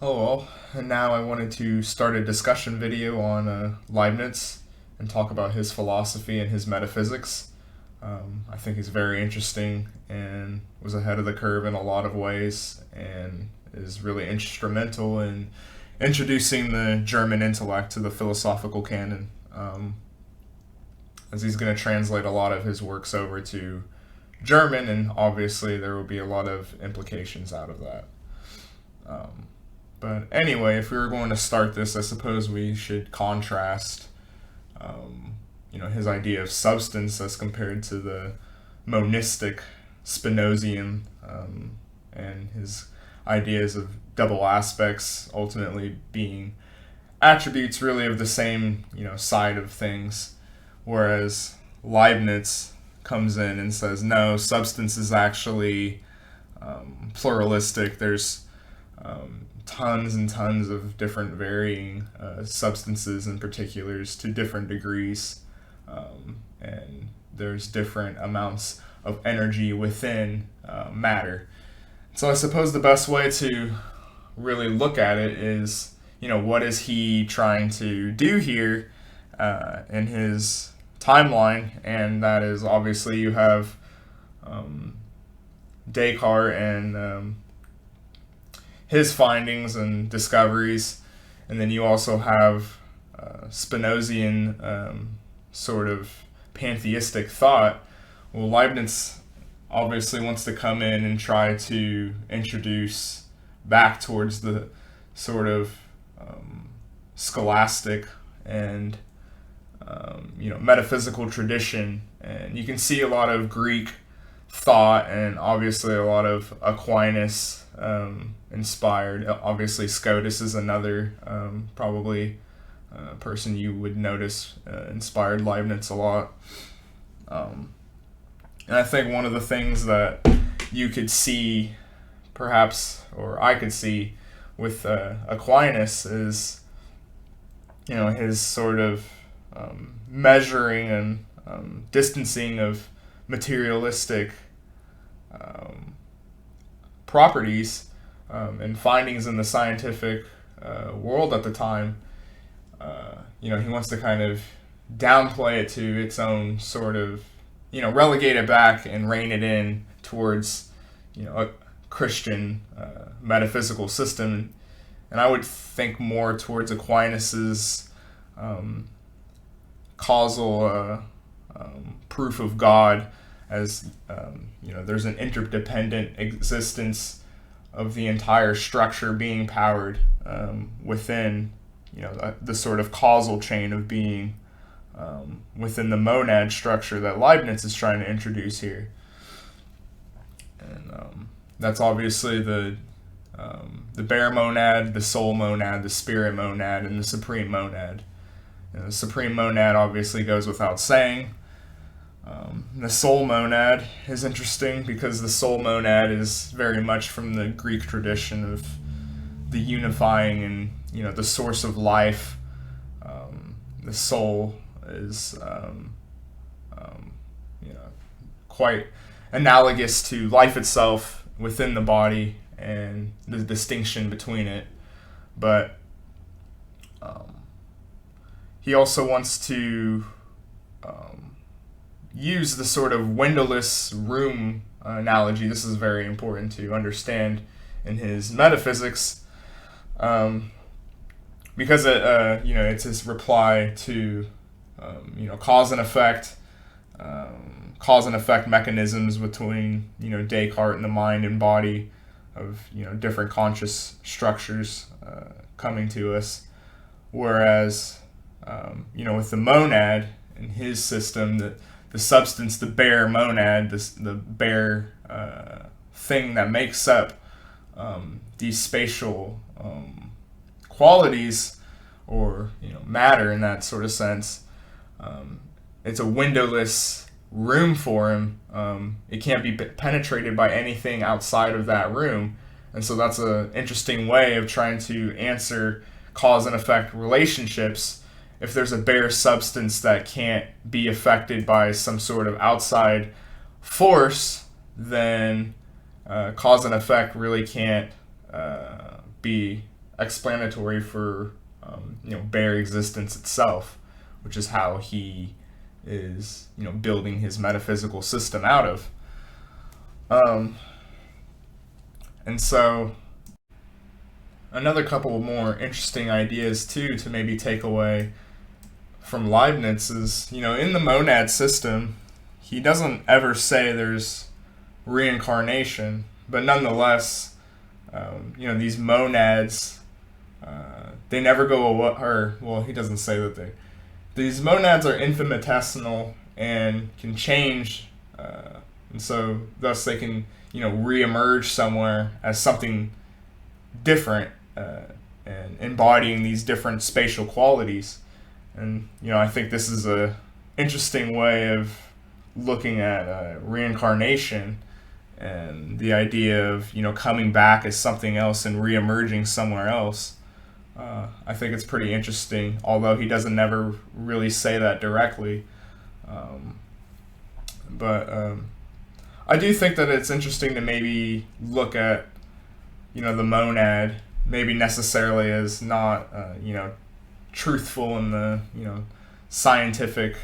Oh well, and now I wanted to start a discussion video on Leibniz and talk about his philosophy and his metaphysics. I think he's very interesting and was ahead of the curve in a lot of ways and is really instrumental in introducing the German intellect to the philosophical canon, as he's going to translate a lot of his works over to German, and obviously there will be a lot of implications out of that. Um, But anyway, if we were going to start this, I suppose we should contrast, his idea of substance as compared to the monistic Spinozian, and his ideas of double aspects ultimately being attributes really of the same, side of things. Whereas Leibniz comes in and says, no, substance is actually pluralistic. There's tons and tons of different varying substances and particulars to different degrees, and there's different amounts of energy within matter. So I suppose the best way to really look at it is, what is he trying to do here in his timeline? And that is obviously you have Descartes and his findings and discoveries, and then you also have Spinozian sort of pantheistic thought. Well, Leibniz obviously wants to come in and try to introduce back towards the sort of scholastic and metaphysical tradition, and you can see a lot of Greek thought and obviously a lot of Aquinas inspired. Obviously, Scotus is another probably person you would notice inspired Leibniz a lot. And I think one of the things that you could see, perhaps, or I could see with Aquinas is, his sort of measuring and distancing of materialistic properties and findings in the scientific world at the time. He wants to kind of downplay it to its own sort of, relegate it back and rein it in towards, a Christian metaphysical system. And I would think more towards Aquinas's causal proof of God, as there's an interdependent existence of the entire structure being powered within the sort of causal chain of being within the monad structure that Leibniz is trying to introduce here. And that's obviously the bare monad, the soul monad, the spirit monad, and the supreme monad. The supreme monad obviously goes without saying. The soul monad is interesting because the soul monad is very much from the Greek tradition of the unifying and the source of life. The soul is quite analogous to life itself within the body and the distinction between it. But he also wants to use the sort of windowless room analogy. This is very important to understand in his metaphysics, because it's his reply to cause and effect mechanisms between Descartes and the mind and body of different conscious structures coming to us, whereas with the monad in his system, the substance, the bare monad, the bare thing that makes up these spatial qualities, or matter in that sort of sense. It's a windowless room for him. It can't be penetrated by anything outside of that room, and so that's an interesting way of trying to answer cause and effect relationships. If there's a bare substance that can't be affected by some sort of outside force, then cause and effect really can't be explanatory for bare existence itself, which is how he is building his metaphysical system out of. And so another couple of more interesting ideas too to maybe take away from Leibniz is, in the monad system, he doesn't ever say there's reincarnation, but nonetheless, these monads, they never go away, he doesn't say that these monads are infinitesimal and can change, and so thus they can, reemerge somewhere as something different, and embodying these different spatial qualities. And, I think this is a interesting way of looking at reincarnation and the idea of, coming back as something else and reemerging somewhere else. I think it's pretty interesting, although he doesn't never really say that directly. But I do think that it's interesting to maybe look at, the monad, maybe necessarily as not, truthful in the, scientific,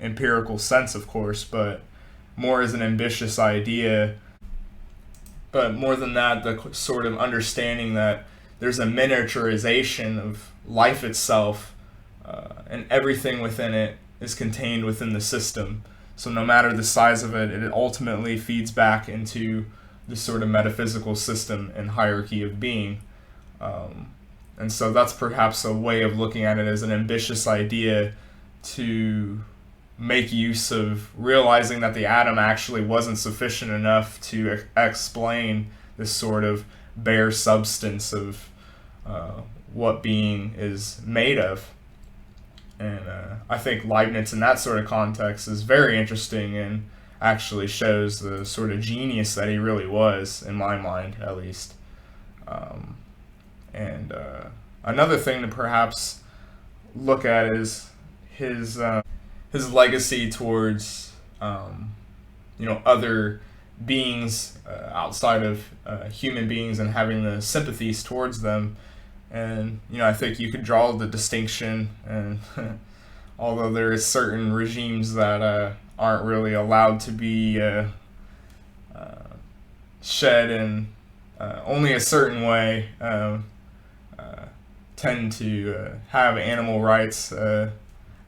empirical sense, of course, but more as an ambitious idea. But more than that, the sort of understanding that there's a miniaturization of life itself, and everything within it is contained within the system. So no matter the size of it, it ultimately feeds back into this sort of metaphysical system and hierarchy of being. And so that's perhaps a way of looking at it as an ambitious idea to make use of realizing that the atom actually wasn't sufficient enough to explain this sort of bare substance of what being is made of. And I think Leibniz in that sort of context is very interesting and actually shows the sort of genius that he really was, in my mind at least. And another thing to perhaps look at is his legacy towards other beings outside of human beings and having the sympathies towards them. And I think you could draw the distinction, and although there is certain regimes that aren't really allowed to be shed in only a certain way, tend to have animal rights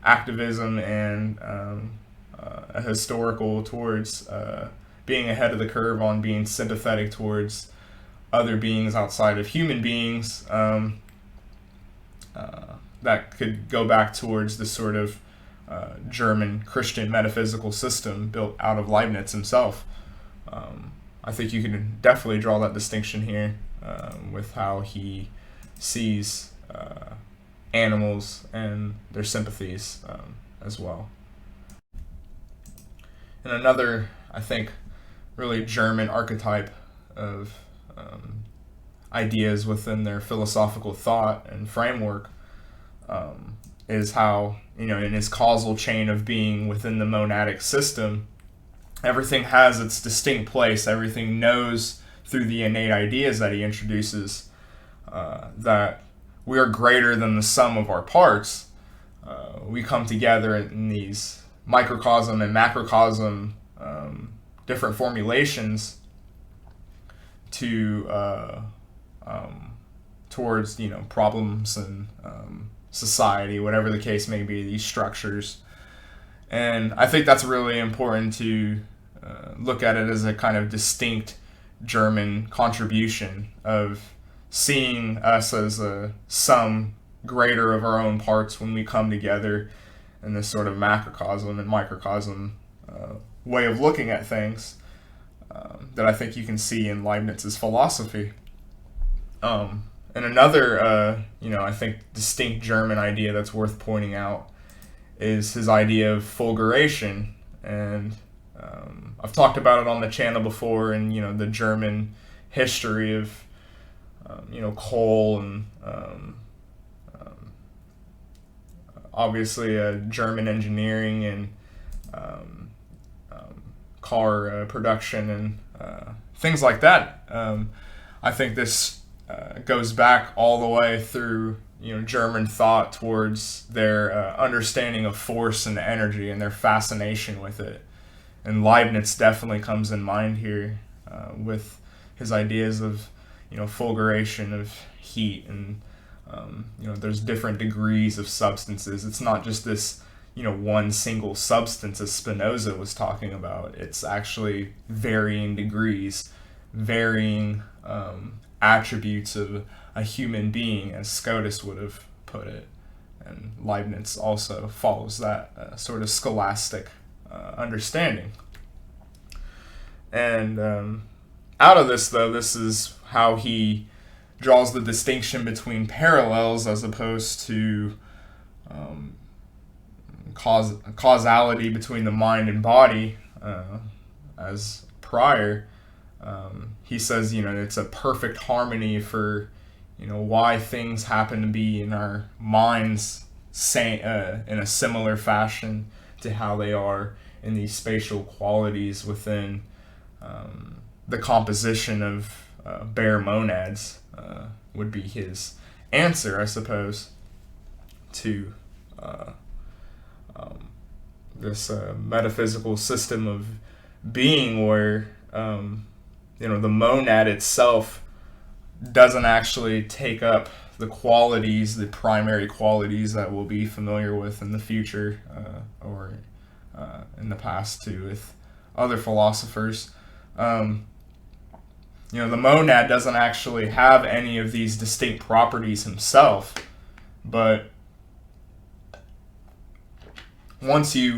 activism and a historical towards being ahead of the curve on being sympathetic towards other beings outside of human beings, that could go back towards this sort of German Christian metaphysical system built out of Leibniz himself. I think you can definitely draw that distinction here with how he sees animals and their sympathies as well. And another, I think, really German archetype of ideas within their philosophical thought and framework is how, in his causal chain of being within the monadic system, everything has its distinct place. Everything knows through the innate ideas that he introduces that we are greater than the sum of our parts. We come together in these microcosm and macrocosm different formulations to towards problems and society, whatever the case may be, these structures. And I think that's really important to look at it as a kind of distinct German contribution of seeing us as a sum greater of our own parts when we come together in this sort of macrocosm and microcosm way of looking at things that I think you can see in Leibniz's philosophy. And another, I think, distinct German idea that's worth pointing out is his idea of fulguration. And I've talked about it on the channel before, and the German history of coal and obviously German engineering and car production and things like that. I think this goes back all the way through German thought towards their understanding of force and energy and their fascination with it. And Leibniz definitely comes in mind here with his ideas of fulguration, of heat, and there's different degrees of substances. It's not just this one single substance as Spinoza was talking about. It's actually varying degrees, varying attributes of a human being, as Scotus would have put it. And Leibniz also follows that sort of scholastic understanding. And out of this, though, this is how he draws the distinction between parallels as opposed to causality between the mind and body, as prior. He says, it's a perfect harmony for, why things happen to be in our minds in a similar fashion to how they are in these spatial qualities within the composition of bare monads, would be his answer, I suppose, to this metaphysical system of being where the monad itself doesn't actually take up the qualities, the primary qualities that we'll be familiar with in the future or in the past too with other philosophers. The monad doesn't actually have any of these distinct properties himself, but once you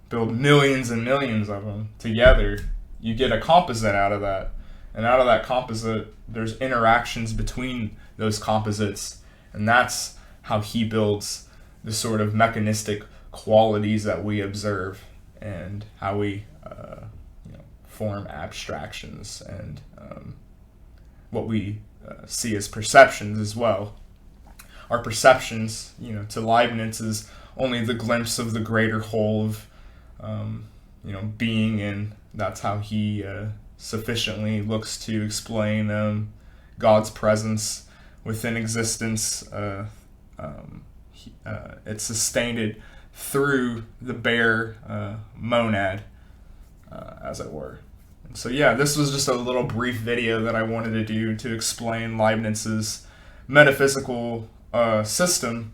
build millions and millions of them together, you get a composite out of that. And out of that composite, there's interactions between those composites. And that's how he builds the sort of mechanistic qualities that we observe and how we form abstractions and what we see as perceptions as well. Our perceptions, to Leibniz, is only the glimpse of the greater whole of being, and that's how he sufficiently looks to explain God's presence within existence. It's sustained through the bare monad, as it were. And so this was just a little brief video that I wanted to do to explain Leibniz's metaphysical system.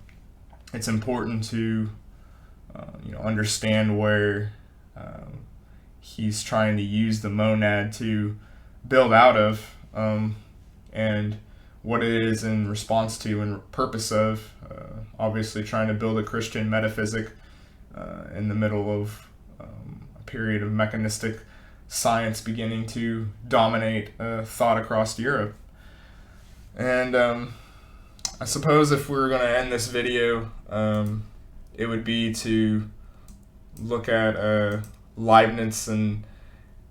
It's important to understand where he's trying to use the monad to build out of, and what it is in response to and purpose of. Obviously trying to build a Christian metaphysic in the middle of a period of mechanistic science beginning to dominate thought across Europe. And I suppose if we were going to end this video, it would be to look at Leibniz and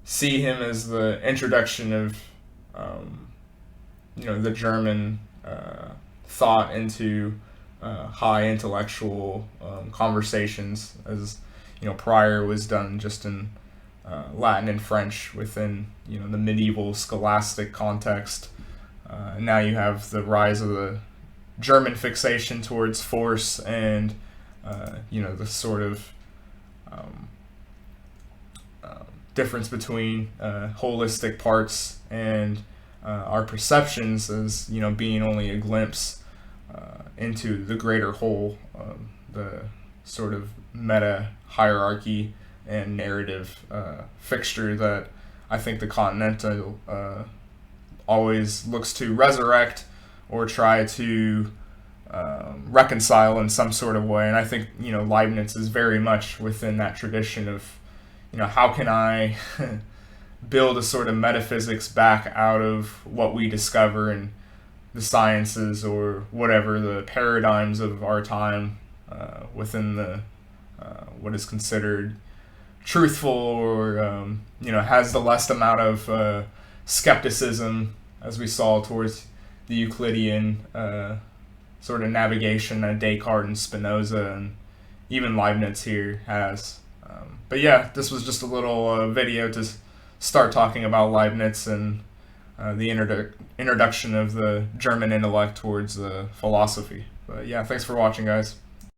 see him as the introduction of the German thought into high intellectual conversations, as prior was done just in Latin and French within the medieval scholastic context. Now you have the rise of the German fixation towards force and the sort of difference between holistic parts and our perceptions as being only a glimpse into the greater whole, the sort of meta hierarchy and narrative fixture that I think the Continental always looks to resurrect or try to reconcile in some sort of way. And I think Leibniz is very much within that tradition of how can I build a sort of metaphysics back out of what we discover in the sciences or whatever the paradigms of our time within the what is considered truthful or has the less amount of skepticism, as we saw towards the Euclidean sort of navigation that Descartes and Spinoza and even Leibniz here has. But this was just a little video to start talking about Leibniz, and the introduction of the German intellect towards philosophy. But yeah, thanks for watching, guys.